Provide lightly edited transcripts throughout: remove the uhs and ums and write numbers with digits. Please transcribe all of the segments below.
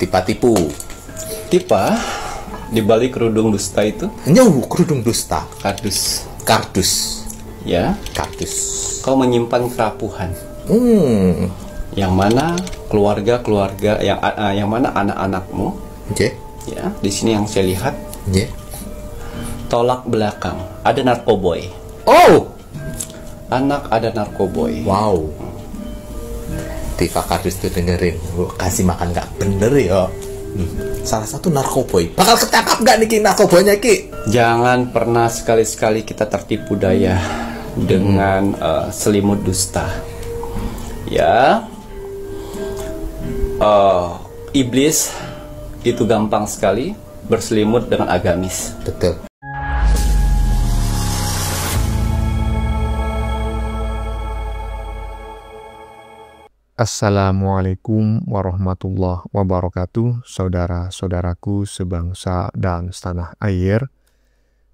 Tipa-tipu. Tipa di balik kerudung dusta itu? Nyuh, kerudung dusta. Kardus. Kardus. Ya. Kardus. Kau menyimpan kerapuhan. Yang mana keluarga-keluarga, yang mana anak-anakmu? Oke. Ya, di sini yang saya lihat. Oke. Tolak belakang. Ada narkoboy. Oh. Anak ada narkoboy. Wow. Tifa kardus tuh dengerin. Kasih makan gak bener ya. Salah satu narkoboy. Bakal ketangkap gak nih narkoboynya Ki? Jangan pernah sekali-sekali kita tertipu daya dengan selimut dusta. Ya. Iblis itu gampang sekali berselimut dengan agamis. Betul. Assalamualaikum warahmatullahi wabarakatuh, saudara-saudaraku sebangsa dan setanah air.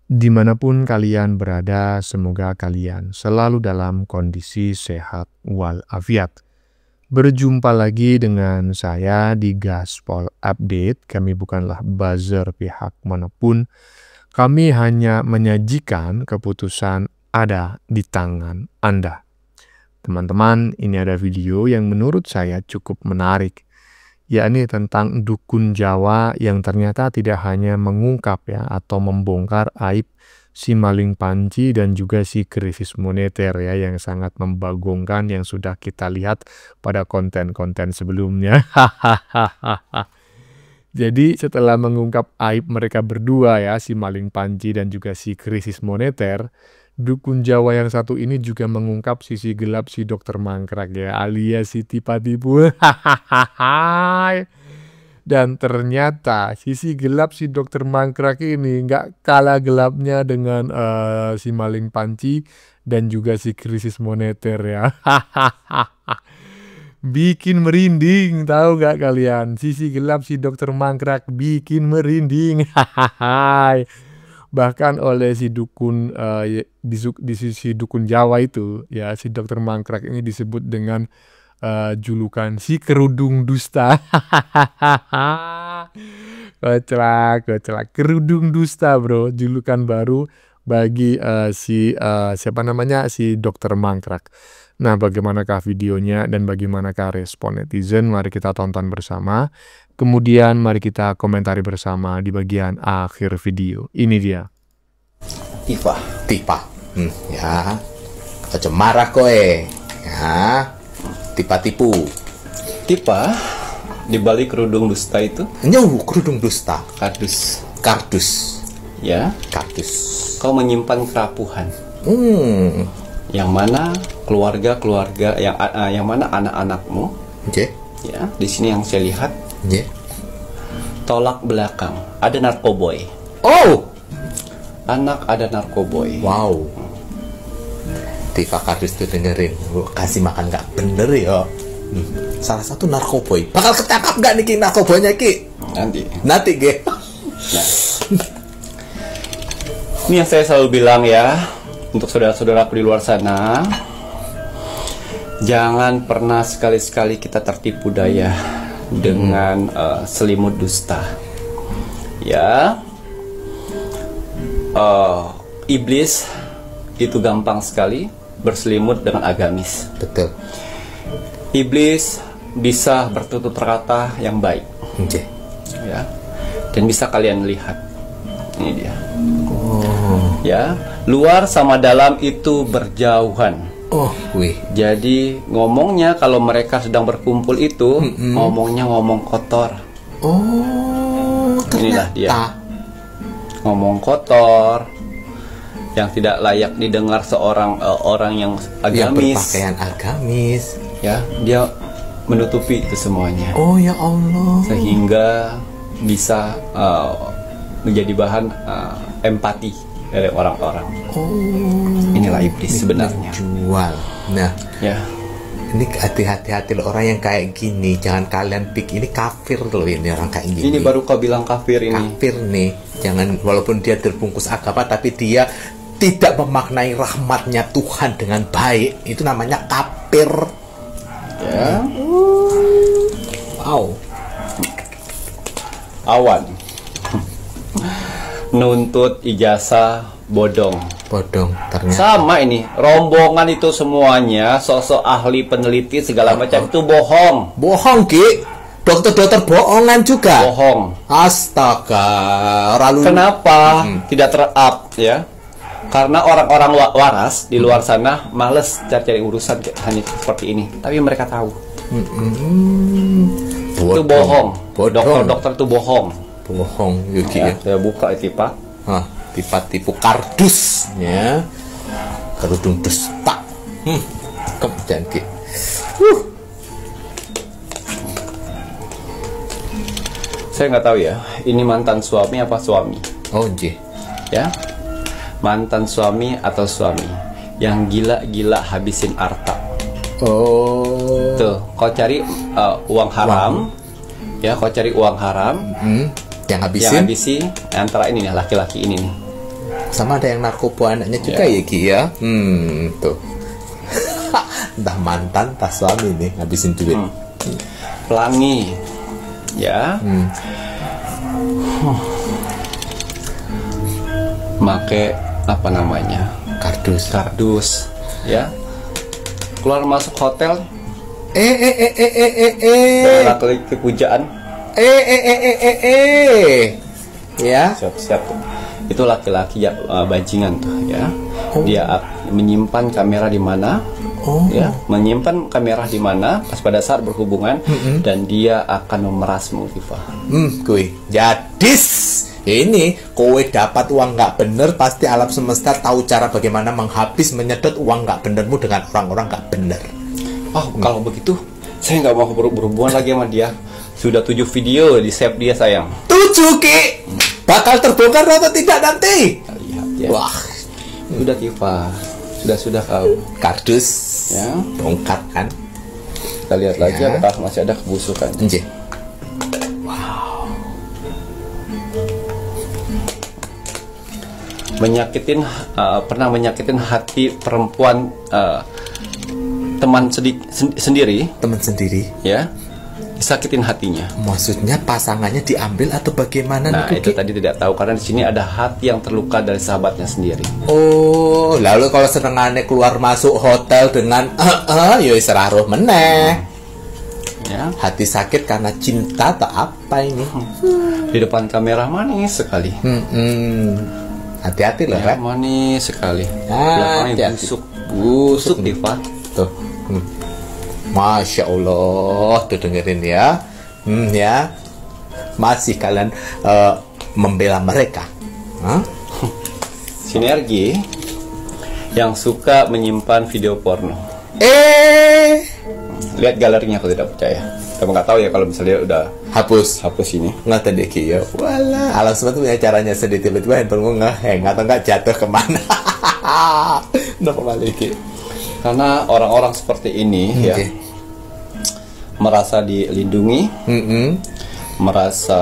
Dimanapun kalian berada, semoga kalian selalu dalam kondisi sehat walafiat. Berjumpa lagi dengan saya di Gaspol Update. Kami bukanlah buzzer pihak manapun. Kami hanya menyajikan keputusan ada di tangan Anda. Teman-teman, ini ada video yang menurut saya cukup menarik, yakni tentang dukun Jawa yang ternyata tidak hanya mengungkap ya atau membongkar aib si maling panci dan juga si krisis moneter ya yang sangat membagongkan yang sudah kita lihat pada konten-konten sebelumnya. Jadi setelah mengungkap aib mereka berdua ya, si maling panci dan juga si krisis moneter, dukun Jawa yang satu ini juga mengungkap sisi gelap si dokter mangkrak ya, alias si tipa-tipu. Dan ternyata sisi gelap si dokter mangkrak ini nggak kalah gelapnya dengan si maling panci dan juga si krisis moneter ya. Bikin merinding, tahu nggak kalian? Sisi gelap si dokter mangkrak bikin merinding. Bahkan oleh si dukun di sisi dukun Jawa itu ya, si dokter mangkrak ini disebut dengan julukan si kerudung dusta. Kocak kerudung dusta bro, julukan baru bagi si dokter mangkrak. Nah, bagaimanakah videonya dan bagaimanakah respon netizen? Mari kita tonton bersama. Kemudian mari kita komentari bersama di bagian akhir video. Ini dia. Tipa. Ya. Aja marah koe. Ya. Tipa-tipu. Tipa di balik kerudung dusta itu? Nyuh, kerudung dusta. Kardus. Kardus. Ya. Kardus. Kau menyimpan kerapuhan. Yang mana keluarga-keluarga, yang mana anak-anakmu? Oke. Ya, di sini yang saya lihat. Yeah. Tolak belakang. Ada narkoboy. Oh. Anak ada narkoboy. Wow. Tifa kardus tuh dengerin. Kasih makan gak bener ya. Salah satu narkoboy. Bakal ketangkap gak nih narkoboynya Ki? Nanti Ge. Nah. Ini yang saya selalu bilang ya, untuk saudara-saudaraku di luar sana, jangan pernah sekali-sekali kita tertipu daya dengan selimut dusta. Ya. Iblis itu gampang sekali berselimut dengan agamis. Betul. Iblis bisa bertutur kata yang baik. Ya. Dan bisa kalian lihat. Ini dia. Ya, luar sama dalam itu berjauhan. Jadi ngomongnya kalau mereka sedang berkumpul itu ngomong kotor. Inilah dia. Ngomong kotor yang tidak layak didengar seorang orang yang agamis. Yang berpakaian agamis. Ya, dia menutupi itu semuanya. Oh ya Allah. Sehingga bisa menjadi bahan empati dari orang-orang. Inilah iblis sebenarnya. Jual. Nah, ya. Ini hati-hati loh orang yang kayak gini. Jangan kalian pikir ini kafir loh ini orang kayak gini. Ini baru kau bilang kafir ini. Kafir nih. Jangan, walaupun dia terbungkus agama tapi dia tidak memaknai rahmatnya Tuhan dengan baik. Itu namanya kafir. Ya. Wow. Awan. Nuntut ijazah bodong. Bodong ternyata. Sama ini, rombongan itu semuanya sosok ahli peneliti segala macam itu bohong. Bohong, Ki. Dokter-dokter bohongan juga. Bohong. Astaga, lalu Kenapa tidak ter-up ya? Karena orang-orang waras di luar sana males cari-cari urusan hanya seperti ini. Tapi mereka tahu. Itu bohong. Dokter-dokter itu bohong. Bohong, Yuki ya. Saya buka itu, Pak. Hah, tipu kardus ya. Kerudung dusta. Kemudian Ki. Saya nggak tahu ya, ini mantan suami apa suami? Oh, nggih. Ya, mantan suami atau suami yang gila-gila habisin harta. Oh. Tuh, kau cari uang haram, ya, kau cari uang haram, Yang habisin? yang habisi antara ini nih, laki-laki ini nih. Sama ada yang narkoba anaknya juga ya, Ki ya. Tuh. Entah mantan, entah suami nih ngabisin duit. Pelangi, ya. Make apa namanya? Kardus, ya. Keluar masuk hotel, laki-laki pujaan. Ya. Siap-siap tuh. Itu laki-laki ya, bajingan tuh ya. Dia menyimpan kamera di mana? Ya, menyimpan kamera di mana pas pada saat berhubungan dan dia akan memerasmu, Tifa. Kui. Jadis. Ini kowe dapat uang nggak bener, pasti alam semesta tahu cara bagaimana menghabis menyedot uang nggak benermu dengan orang-orang nggak bener. Oh, kalau begitu saya nggak mau berhubungan lagi sama dia. Sudah 7 video di save dia, sayang. 7, Ki. Bakal terbongkar atau tidak nanti? Lihat ya. Wah, Sudah, Tifa. Sudah kau. kardus Ya. bongkar kan? Kita lihat lagi Ya. apakah masih ada kebusukan. Nggih. Pernah menyakitin hati perempuan, teman sendiri, Teman sendiri. ya, disakitin hatinya. Maksudnya pasangannya diambil atau bagaimana Nah, nih, itu Ki? tadi tidak tahu karena di sini ada hati yang terluka dari sahabatnya sendiri. Oh, lalu kalau senengannya keluar masuk hotel dengan yo serah roh meneh. Ya, Hati sakit karena cinta atau apa ini? di depan kamera manis sekali. Hati-hati loh, Ya, Rek. manis sekali. Ah, Belakangnya hati-hati. busuk, Diva. Tuh. Masya Allah, tuh dengerin ya. Ya. Masih kalian membela mereka. Hah? Sinergi yang suka menyimpan video porno. Lihat galerinya, aku tidak percaya. Kamu nggak tahu ya kalau misalnya udah Hapus. ini. Nggak tadi Ki ya. Walah, alam semesta punya caranya sendiri, tiba-tiba handphone ngeheng atau nggak jatuh kemana. Udah kembali Ki. Karena orang-orang seperti ini ya, Oke. merasa dilindungi, merasa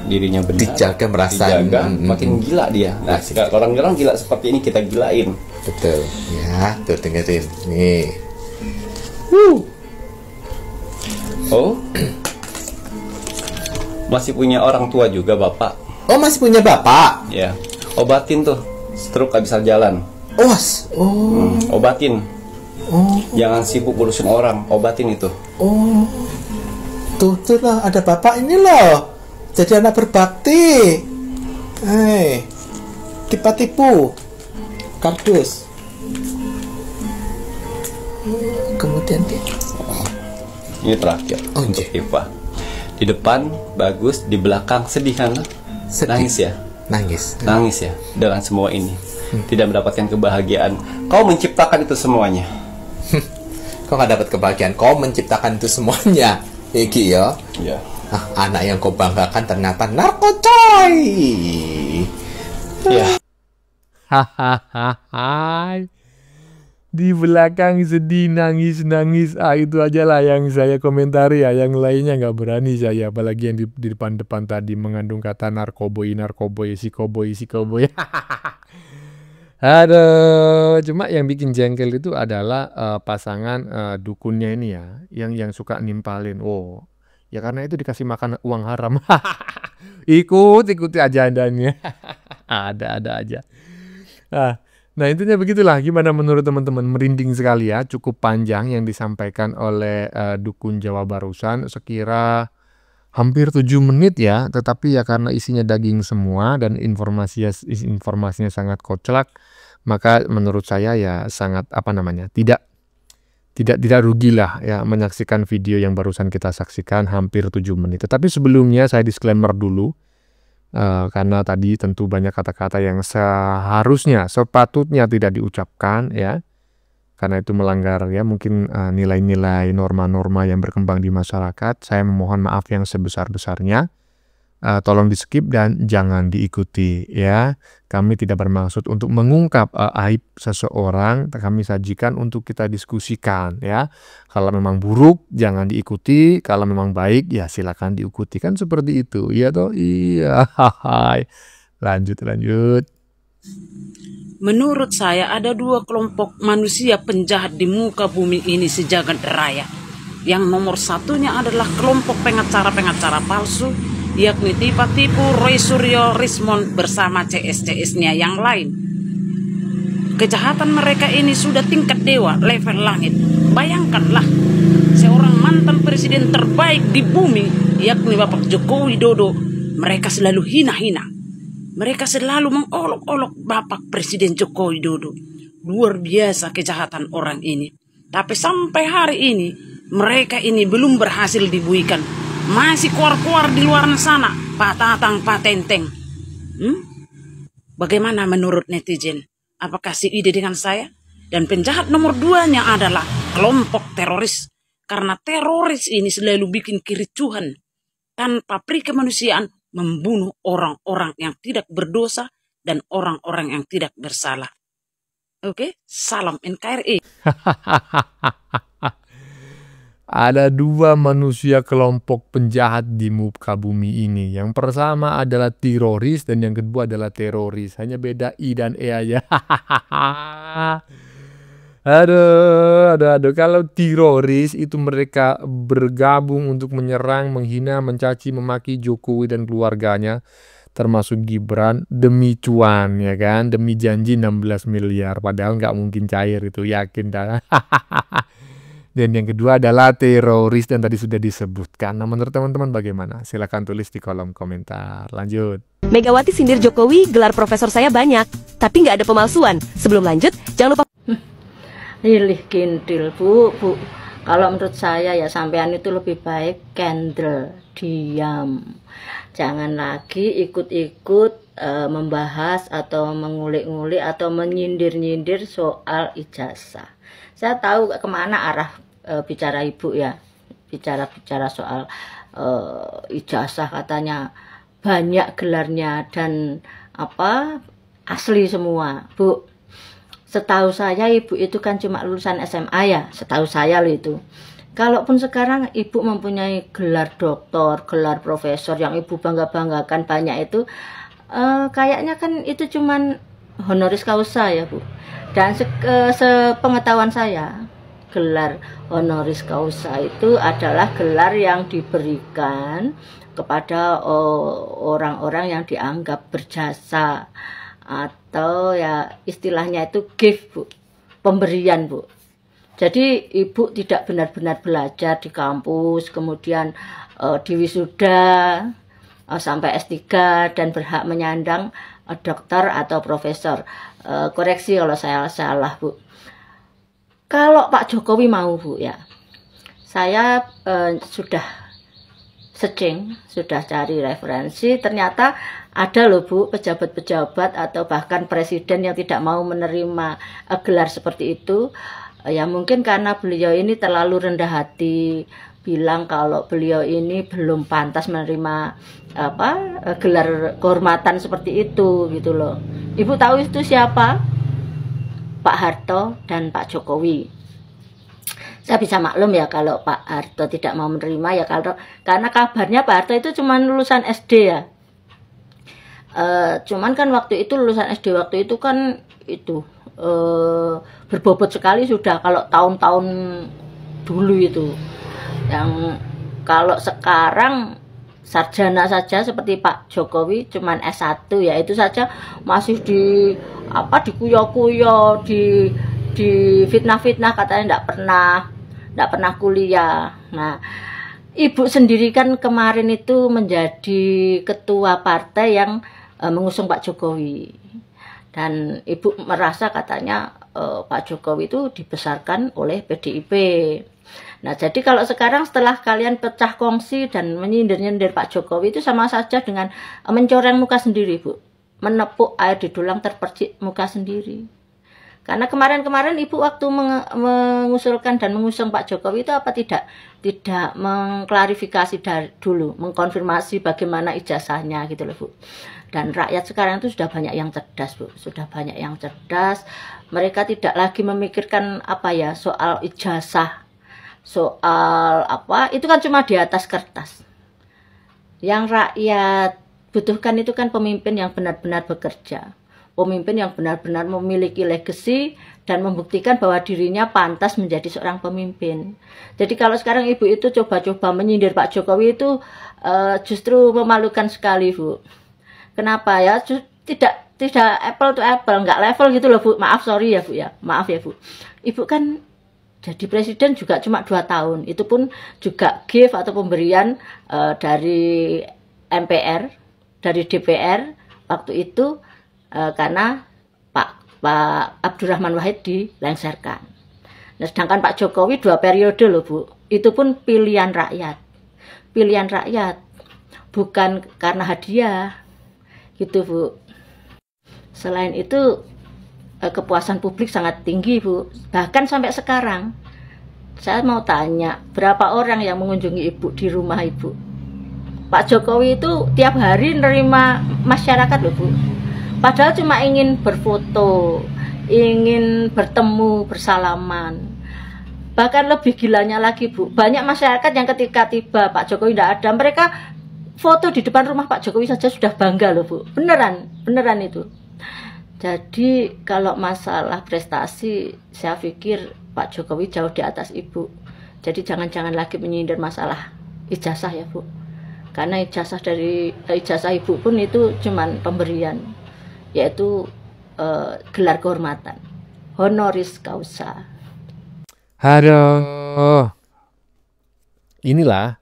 dirinya benar, Dijaga, merasa dijaga, makin gila dia. Nah, orang-orang gila seperti ini kita gilain. Betul. Ya, tuh dengerin. Nih. Oh, masih punya orang tua juga, Bapak. Oh, masih punya bapak? Ya, obatin tuh stroke gak bisa jalan. Oh, Obatin. Jangan sibuk urusin orang, obatin itu. tuh lah, ada bapak ini loh. Jadi anak berbakti. Tipu-tipu. Kardus. Kemudian Ini terakhir Oh, untuk iya. Iva. Di depan bagus, di belakang sedih kan? Sedih. Nangis ya, nangis. ya dengan semua ini. Tidak mendapatkan kebahagiaan. Kau menciptakan itu semuanya. Kau nggak dapat kebahagiaan. Kau menciptakan itu semuanya. Iki ya. Ya. Anak yang kau banggakan ternyata narkocoy. Ya. Hahaha. Di belakang sedih nangis. Itu aja lah yang saya komentari ya. Yang lainnya nggak berani saya. Apalagi yang di depan-depan tadi mengandung kata narkoboy, si koboy. Aduh, cuma yang bikin jengkel itu adalah pasangan dukunnya ini ya, yang suka nimpalin. Oh, ya karena itu dikasih makan uang haram. ikuti agendanya. Ada aja. Nah intinya begitulah. Gimana menurut teman-teman? Merinding sekali ya, cukup panjang yang disampaikan oleh dukun Jawa barusan, sekira hampir 7 menit ya, tetapi ya karena isinya daging semua dan informasinya sangat koclak, maka menurut saya ya sangat tidak rugilah ya menyaksikan video yang barusan kita saksikan hampir 7 menit. Tetapi sebelumnya saya disclaimer dulu, karena tadi tentu banyak kata-kata yang sepatutnya tidak diucapkan ya, karena itu melanggar ya mungkin nilai-nilai norma-norma yang berkembang di masyarakat. Saya memohon maaf yang sebesar-besarnya. Tolong di skip dan jangan diikuti ya. Kami tidak bermaksud untuk mengungkap aib seseorang, kami sajikan untuk kita diskusikan ya. Kalau memang buruk jangan diikuti, kalau memang baik ya silakan diikuti, kan seperti itu ya toh. Iya. Lanjut. Menurut saya ada 2 kelompok manusia penjahat di muka bumi ini sejagat raya. Yang nomor satunya adalah kelompok pengacara-pengacara palsu, yakni tipu Roy Suryo Rismond bersama CS-CS-nya yang lain. Kejahatan mereka ini sudah tingkat dewa, level langit. Bayangkanlah, seorang mantan presiden terbaik di bumi, yakni Bapak Joko Widodo, mereka selalu hina-hina. Mereka selalu mengolok-olok Bapak Presiden Joko Widodo. Luar biasa kejahatan orang ini. Tapi sampai hari ini, mereka ini belum berhasil dibuikan. Masih keluar-keluar di luar sana, Pak Tatang, Pak Tenteng. Bagaimana menurut netizen? Apakah seide dengan saya? Dan penjahat nomor 2-nya adalah kelompok teroris. Karena teroris ini selalu bikin kericuhan. Tanpa kemanusiaan, membunuh orang-orang yang tidak berdosa dan orang-orang yang tidak bersalah. Oke, salam NKRI. Ada 2 manusia kelompok penjahat di muka bumi ini. Yang pertama adalah teroris dan yang kedua adalah teroris. Hanya beda I dan E aja. Aduh. Kalau teroris itu mereka bergabung untuk menyerang, menghina, mencaci, memaki Jokowi dan keluarganya, termasuk Gibran, demi cuan ya kan, demi janji 16 miliar. Padahal nggak mungkin cair itu, yakin dah. Dan yang kedua adalah teroris dan tadi sudah disebutkan. Nah menurut teman-teman bagaimana? Silahkan tulis di kolom komentar. Lanjut. Megawati sindir Jokowi, gelar profesor saya banyak, tapi nggak ada pemalsuan. Sebelum lanjut, jangan lupa. Hilih kintil bu. Kalau menurut saya ya sampean itu lebih baik kendel, diam. Jangan lagi ikut-ikut membahas atau mengulik-ngulik atau menyindir-nyindir soal ijazah. Saya tahu kemana arah bicara ibu ya, bicara soal ijazah, katanya banyak gelarnya dan asli semua. Bu, setahu saya ibu itu kan cuma lulusan SMA ya, setahu saya loh itu. Kalaupun sekarang ibu mempunyai gelar doktor, gelar profesor yang ibu bangga-banggakan banyak itu, kayaknya kan itu cuman honoris causa ya Bu. Dan sepengetahuan saya, gelar honoris causa itu adalah gelar yang diberikan kepada orang-orang yang dianggap berjasa, atau ya istilahnya itu gift Bu, pemberian Bu. Jadi ibu tidak benar-benar belajar di kampus, kemudian di wisuda sampai S3 dan berhak menyandang dokter atau profesor. Koreksi kalau saya salah Bu. Kalau Pak Jokowi mau Bu ya, saya sudah searching, sudah cari referensi, ternyata ada loh Bu pejabat-pejabat atau bahkan presiden yang tidak mau menerima gelar seperti itu. Ya mungkin karena beliau ini terlalu rendah hati, bilang kalau beliau ini belum pantas menerima gelar kehormatan seperti itu gitu loh. Ibu tahu itu siapa? Pak Harto dan Pak Jokowi. Saya bisa maklum ya kalau Pak Harto tidak mau menerima ya, karena kabarnya Pak Harto itu cuma lulusan SD ya. Cuman kan waktu itu lulusan SD waktu itu kan itu berbobot sekali sudah kalau tahun-tahun dulu itu. Yang kalau sekarang sarjana saja seperti Pak Jokowi cuman S1 ya, itu saja masih dikuyo-kuyo, di fitnah-fitnah, katanya enggak pernah kuliah. Nah, Ibu sendiri kan kemarin itu menjadi ketua partai yang mengusung Pak Jokowi. Dan Ibu merasa katanya Pak Jokowi itu dibesarkan oleh PDIP. Nah, jadi kalau sekarang setelah kalian pecah kongsi dan menyindir-nyindir Pak Jokowi, itu sama saja dengan mencoreng muka sendiri, Bu. Menepuk air di dulang terpercik muka sendiri. Karena kemarin-kemarin Ibu waktu mengusulkan dan mengusung Pak Jokowi itu apa tidak mengklarifikasi dulu, mengkonfirmasi bagaimana ijazahnya gitu loh, Bu. Dan rakyat sekarang itu sudah banyak yang cerdas, Bu. Sudah banyak yang cerdas. Mereka tidak lagi memikirkan soal ijazah, soal itu kan cuma di atas kertas. Yang rakyat butuhkan itu kan pemimpin yang benar-benar bekerja, pemimpin yang benar-benar memiliki legacy dan membuktikan bahwa dirinya pantas menjadi seorang pemimpin. Jadi kalau sekarang Ibu itu coba-coba menyindir Pak Jokowi itu justru memalukan sekali, Bu. Kenapa ya? Tidak apple to apple, nggak level gitu loh, Bu. Maaf, sorry ya, Bu ya. Maaf ya, Bu. Ibu kan jadi presiden juga cuma 2 tahun. Itu pun juga gift atau pemberian dari MPR, dari DPR waktu itu karena Pak Abdurrahman Wahid dilengsarkan. Nah, sedangkan Pak Jokowi 2 periode loh, Bu. Itu pun pilihan rakyat. Pilihan rakyat. Bukan karena hadiah. Gitu, Bu. Selain itu kepuasan publik sangat tinggi, Bu. Bahkan sampai sekarang saya mau tanya, berapa orang yang mengunjungi Ibu di rumah Ibu? Pak Jokowi itu tiap hari nerima masyarakat loh, Bu. Padahal cuma ingin berfoto, ingin bertemu, bersalaman. Bahkan lebih gilanya lagi, Bu, banyak masyarakat yang ketika tiba Pak Jokowi tidak ada, mereka foto di depan rumah Pak Jokowi saja sudah bangga loh, Bu. Beneran itu. Jadi kalau masalah prestasi, saya pikir Pak Jokowi jauh di atas Ibu. Jadi jangan lagi menyindir masalah ijazah ya, Bu. Karena ijazah Ibu pun itu cuman pemberian, yaitu gelar kehormatan, honoris causa. Aduh. Inilah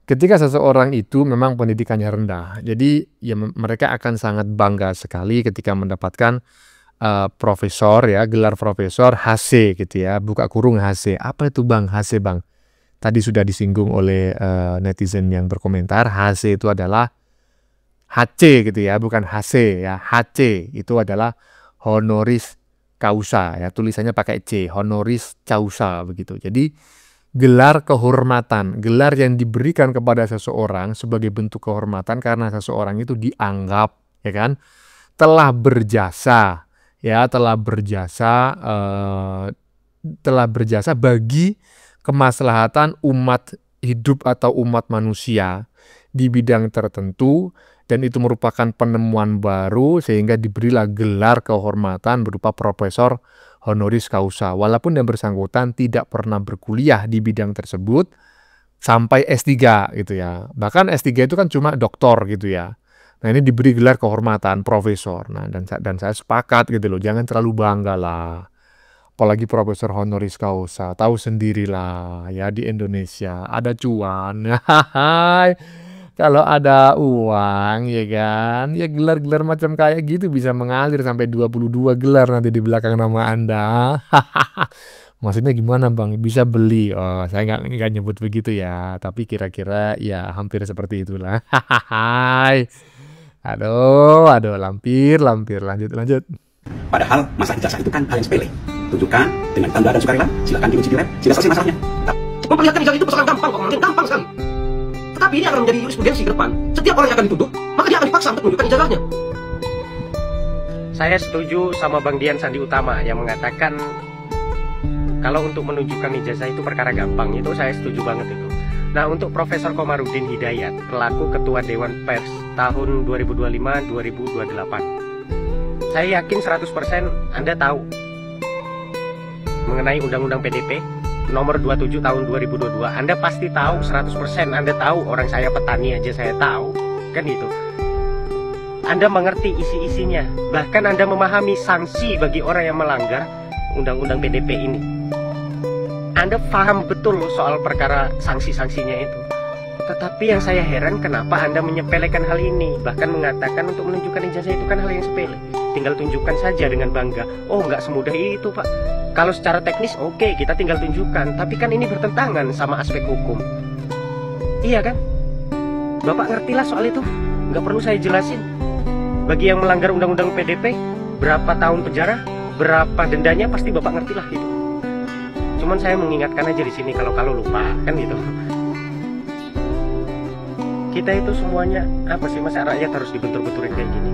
ketika seseorang itu memang pendidikannya rendah, jadi ya mereka akan sangat bangga sekali ketika mendapatkan profesor ya, gelar profesor HC gitu ya, buka kurung HC. Apa itu Bang? HC Bang. Tadi sudah disinggung oleh netizen yang berkomentar, HC itu adalah HC gitu ya, bukan HC ya. HC itu adalah honoris causa ya, tulisannya pakai C, honoris causa begitu. Jadi gelar kehormatan, gelar yang diberikan kepada seseorang sebagai bentuk kehormatan karena seseorang itu dianggap ya kan telah berjasa bagi kemaslahatan umat hidup atau umat manusia di bidang tertentu, dan itu merupakan penemuan baru sehingga diberilah gelar kehormatan berupa profesor honoris causa, walaupun yang bersangkutan tidak pernah berkuliah di bidang tersebut sampai S3 gitu ya. Bahkan S3 itu kan cuma doktor gitu ya. Nah, ini diberi gelar kehormatan profesor. Nah, dan saya sepakat gitu loh, jangan terlalu bangga lah. Apalagi profesor honoris causa, tahu sendirilah ya, di Indonesia ada cuan. Kalau ada uang ya kan, ya gelar-gelar macam kayak gitu bisa mengalir sampai 22 gelar nanti di belakang nama Anda. Maksudnya gimana Bang? Bisa beli? Oh, saya nggak nyebut begitu ya, tapi kira-kira ya hampir seperti itulah. Aduh, lampir, lanjut. Padahal masalah ijazah itu kan hal yang sepele. Tunjukkan dengan tanda dan sukarela, silakan diuji di lab, sudah selesai masalahnya. Memperlihatkan ijazah itu persoalan gampang kok, gampang sekali. Tetapi ini akan menjadi jurisprudensi ke depan. Setiap orang yang akan dituduh, maka dia akan dipaksa untuk menunjukkan ijazahnya. Saya setuju sama Bang Dian Sandi Utama yang mengatakan kalau untuk menunjukkan ijazah itu perkara gampang. Itu saya setuju banget itu. Nah, untuk Profesor Komarudin Hidayat, pelaku Ketua Dewan Pers tahun 2025-2028. Saya yakin 100% Anda tahu mengenai Undang-Undang PDP nomor 27 tahun 2022. Anda pasti tahu 100%, Anda tahu, orang saya petani aja saya tahu, kan gitu. Anda mengerti isi-isinya, bahkan Anda memahami sanksi bagi orang yang melanggar undang-undang PDP ini. Anda paham betul soal perkara sanksi-sanksinya itu. Tetapi yang saya heran, kenapa Anda menyepelekan hal ini, bahkan mengatakan untuk menunjukkan ijazah itu kan hal yang sepele, tinggal tunjukkan saja dengan bangga. Oh, nggak semudah itu, Pak. Kalau secara teknis oke, kita tinggal tunjukkan, tapi kan ini bertentangan sama aspek hukum. Iya kan? Bapak ngertilah soal itu, nggak perlu saya jelasin. Bagi yang melanggar undang-undang PDP, berapa tahun penjara, berapa dendanya, pasti Bapak ngertilah gitu. Cuman saya mengingatkan aja di sini, kalau lupa, kan gitu. Kita itu semuanya, apa sih, masa rakyat harus dibentur-benturin kayak gini?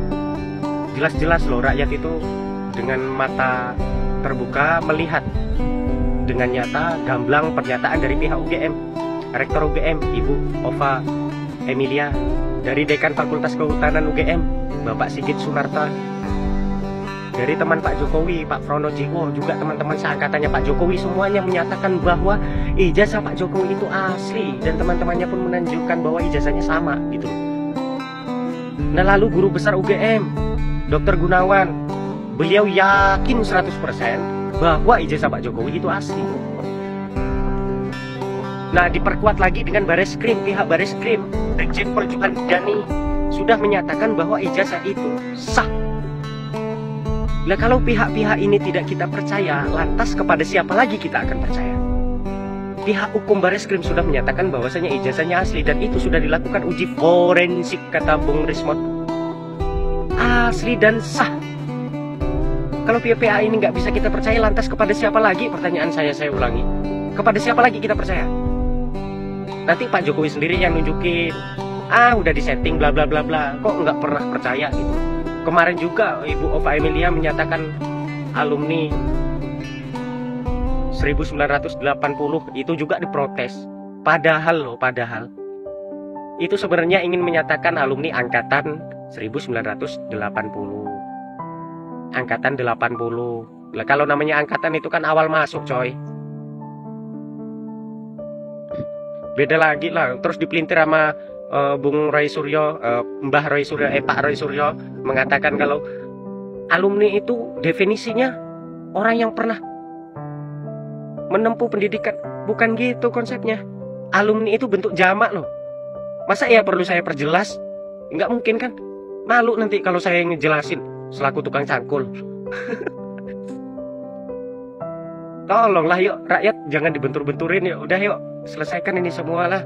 Jelas-jelas loh, rakyat itu dengan mata terbuka melihat dengan nyata gamblang pernyataan dari pihak UGM, Rektor UGM, Ibu Ova Emilia, dari Dekan Fakultas Kehutanan UGM, Bapak Sigit Sunarta, dari teman Pak Jokowi, Pak Prono Jiwo, juga teman-teman seangkatannya Pak Jokowi, semuanya menyatakan bahwa ijazah Pak Jokowi itu asli, dan teman-temannya pun menunjukkan bahwa ijazahnya sama gitu. Nah, lalu guru besar UGM, Dr. Gunawan, beliau yakin 100% bahwa ijazah Pak Jokowi itu asli. Nah, diperkuat lagi dengan Bareskrim, pihak Bareskrim, Brigjen Pol Juhandi Dani sudah menyatakan bahwa ijazah itu sah. Nah, kalau pihak-pihak ini tidak kita percaya, lantas kepada siapa lagi kita akan percaya? Pihak hukum Bareskrim sudah menyatakan bahwasanya ijazahnya asli, dan itu sudah dilakukan uji forensik, kata Bung Rismot. Asli dan sah. Kalau pihak-pihak ini nggak bisa kita percaya, lantas kepada siapa lagi? Pertanyaan saya ulangi. Kepada siapa lagi kita percaya? Nanti Pak Jokowi sendiri yang nunjukin, udah disetting bla bla bla bla. Kok nggak pernah percaya gitu? Kemarin juga Ibu Ova Emilia menyatakan alumni 1980 itu juga diprotes. Padahal itu sebenarnya ingin menyatakan alumni angkatan 1980. Angkatan 80. Lah, kalau namanya angkatan itu kan awal masuk, coy. Beda lagi lah, terus dipelintir sama Bung Roy Suryo, Mbah Roy Suryo, Pak Roy Suryo mengatakan kalau alumni itu definisinya orang yang pernah menempuh pendidikan. Bukan gitu konsepnya. Alumni itu bentuk jamak loh. Masa ya perlu saya perjelas? Nggak mungkin kan? Malu nanti kalau saya ngejelasin selaku tukang cangkul. Tolonglah yuk rakyat, jangan dibentur-benturin ya. Udah yuk, selesaikan ini semua lah.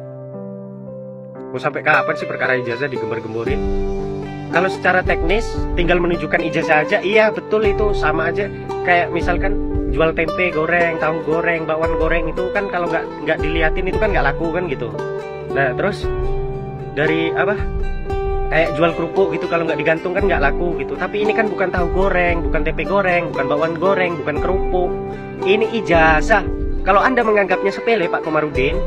Mau sampai kapan sih perkara ijazah digembar-gemborin? Kalau secara teknis tinggal menunjukkan ijazah aja, iya betul, itu sama aja. Kayak misalkan jual tempe goreng, tahu goreng, bakwan goreng, itu kan kalau nggak diliatin itu kan nggak laku kan gitu. Nah terus dari apa? Kayak jual kerupuk gitu, kalau nggak digantung kan nggak laku gitu. Tapi ini kan bukan tahu goreng, bukan tempe goreng, bukan bakwan goreng, bukan kerupuk. Ini ijazah. Kalau Anda menganggapnya sepele, Pak Komarudin,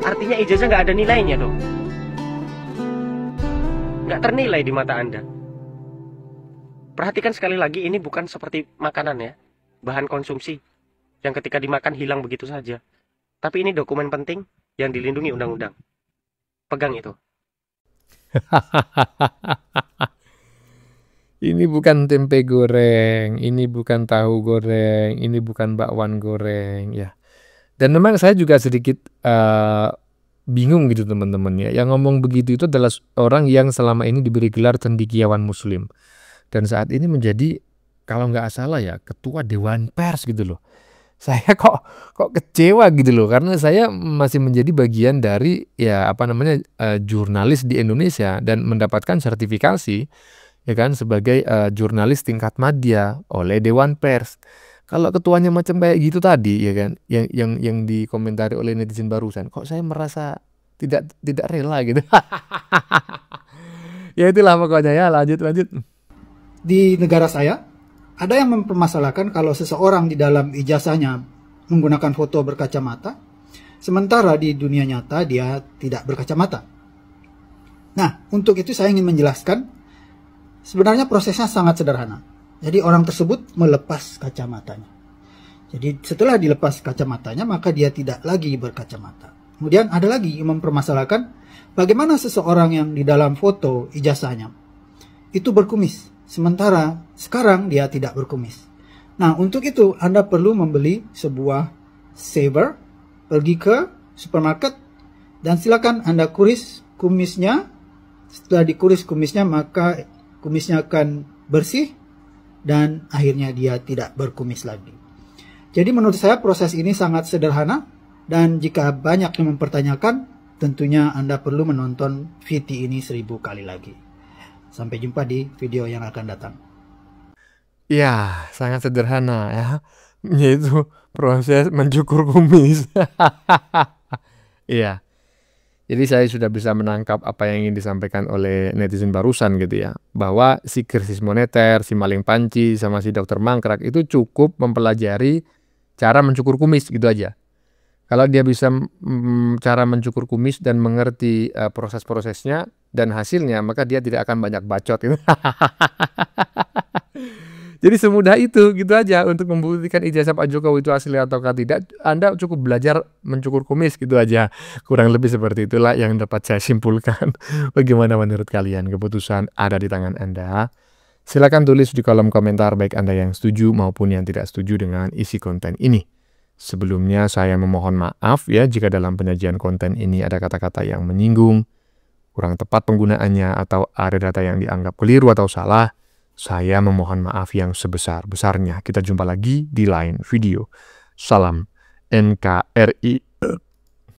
artinya ijazah nggak ada nilainya dong. Nggak ternilai di mata Anda. Perhatikan sekali lagi, ini bukan seperti makanan ya, bahan konsumsi yang ketika dimakan hilang begitu saja. Tapi ini dokumen penting yang dilindungi undang-undang. Pegang itu. Ini bukan tempe goreng, ini bukan tahu goreng, ini bukan bakwan goreng ya. Dan memang saya juga sedikit bingung gitu teman-teman ya. Yang ngomong begitu itu adalah orang yang selama ini diberi gelar cendekiawan muslim. Dan saat ini menjadi, kalau nggak salah ya, ketua Dewan Pers gitu loh. Saya kok kecewa gitu loh, karena saya masih menjadi bagian dari ya jurnalis di Indonesia dan mendapatkan sertifikasi ya kan sebagai jurnalis tingkat madya oleh Dewan Pers. Kalau ketuanya macam kayak gitu tadi ya kan, yang dikomentari oleh netizen barusan, kok saya merasa tidak rela gitu. Ya itulah pokoknya ya, lanjut. Di negara saya ada yang mempermasalahkan kalau seseorang di dalam ijazahnya menggunakan foto berkacamata, sementara di dunia nyata dia tidak berkacamata. Nah, untuk itu saya ingin menjelaskan, sebenarnya prosesnya sangat sederhana. Jadi orang tersebut melepas kacamatanya. Jadi setelah dilepas kacamatanya, maka dia tidak lagi berkacamata. Kemudian ada lagi yang mempermasalahkan bagaimana seseorang yang di dalam foto ijazahnya itu berkumis, sementara sekarang dia tidak berkumis. Nah, untuk itu Anda perlu membeli sebuah shaver, pergi ke supermarket, dan silakan Anda kuris kumisnya. Setelah dikuris kumisnya, maka kumisnya akan bersih dan akhirnya dia tidak berkumis lagi. Jadi menurut saya proses ini sangat sederhana, dan jika banyak yang mempertanyakan, tentunya Anda perlu menonton VT ini 1000 kali lagi. Sampai jumpa di video yang akan datang. Ya, sangat sederhana ya, yaitu proses mencukur kumis. Iya. Jadi saya sudah bisa menangkap apa yang ingin disampaikan oleh netizen barusan gitu ya. Bahwa si krisis moneter, si maling panci, sama si dokter mangkrak itu cukup mempelajari cara mencukur kumis gitu aja. Kalau dia bisa cara mencukur kumis dan mengerti proses-prosesnya dan hasilnya, maka dia tidak akan banyak bacot gitu. Jadi semudah itu gitu aja untuk membuktikan ijazah Pak Jokowi itu asli ataukah tidak. Anda cukup belajar mencukur kumis gitu aja. Kurang lebih seperti itulah yang dapat saya simpulkan. Bagaimana menurut kalian? Keputusan ada di tangan Anda. Silakan tulis di kolom komentar baik Anda yang setuju maupun yang tidak setuju dengan isi konten ini. Sebelumnya saya memohon maaf ya jika dalam penyajian konten ini ada kata-kata yang menyinggung, kurang tepat penggunaannya, atau ada data yang dianggap keliru atau salah. Saya memohon maaf yang sebesar-besarnya. Kita jumpa lagi di lain video. Salam NKRI.